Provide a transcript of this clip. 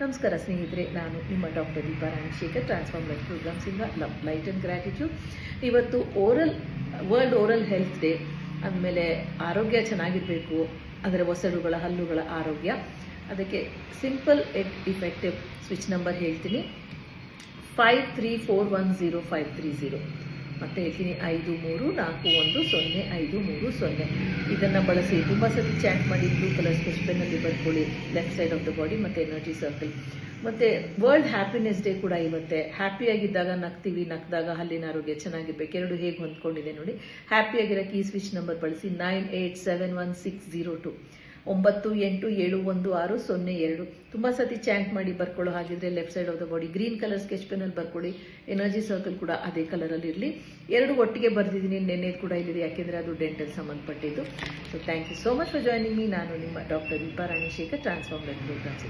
ನಮಸ್ಕಾರ ಸ್ನೇಹಿತರೆ, ನಾನು ನಿಮ್ಮ doctor Deepa Ranishekhar, transform life ಪ್ರೋಗ್ರಾಮ್ಸಿಂದ ಲೈಟ್ ಆ್ಯಂಡ್ ಗ್ರ್ಯಾಟಿಟ್ಯೂಡ್. ಇವತ್ತು ವರ್ಲ್ಡ್ ಓರಲ್ ಹೆಲ್ತ್ ಡೇ. ಆದಮೇಲೆ ಆರೋಗ್ಯ ಚೆನ್ನಾಗಿರಬೇಕು, ಅದರ ಒಸಡುಗಳ ಹಲ್ಲುಗಳ ಆರೋಗ್ಯ. ಅದಕ್ಕೆ simple yet effective switch number ಹೇಳ್ತೀನಿ, 53410530. ಮತ್ತೆ ಹೇಳ್ತೀನಿ, 53410530. ಇದನ್ನು ಬಳಸಿ ತುಂಬ ಸತಿ ಚಾಟ್ ಮಾಡಿ ಬ್ಲೂ ಕಲರ್ ಸ್ಕೆಚ್ ಪೆನ್ನಲ್ಲಿ ಬರ್ಕೊಳ್ಳಿ, left side of the body ಮತ್ತು ಎನರ್ಜಿ ಸರ್ಕಲ್. ಮತ್ತು ವರ್ಲ್ಡ್ ಹ್ಯಾಪಿನೆಸ್ ಡೇ ಕೂಡ ಇವತ್ತೆ. ಹ್ಯಾಪಿಯಾಗಿದ್ದಾಗ ನಗ್ತೀವಿ, ನಗ್ದಾಗ ಹಲ್ಲಿನ ಆರೋಗ್ಯ ಚೆನ್ನಾಗಿರ್ಬೇಕು. ಎರಡು ಹೇಗೆ ಹೊಂದ್ಕೊಂಡಿದೆ ನೋಡಿ. ಹ್ಯಾಪಿಯಾಗಿರೋಕ್ಕೆ ಈ ಸ್ವಿಚ್ ನಂಬರ್ ಬಳಸಿ, 98716029 98716002. ತುಂಬ ಸತಿ ಚಾಂಟ್ ಮಾಡಿ ಬರ್ಕೊಳ್ಳೋ ಹಾಗಿದ್ರೆ left side of the body green colour sketch ಪೆನ್ನಲ್ಲಿ ಬರ್ಕೊಳ್ಳಿ, ಎನರ್ಜಿ ಸರ್ಕಲ್ ಕೂಡ ಅದೇ ಕಲರಲ್ಲಿ ಇರಲಿ. ಎರಡು ಒಟ್ಟಿಗೆ ಬರೆದಿದ್ದೀನಿ, ನೆನ್ನೆದು ಕೂಡ ಇಲ್ಲಿದೆ, ಯಾಕೆಂದರೆ ಅದು ಡೆಂಟಲ್ ಸಂಬಂಧಪಟ್ಟಿದ್ದು. So thank you so much for joining me. ನಾನು ನಿಮ್ಮ doctor Deepa Ranishekhar, transform life programmes.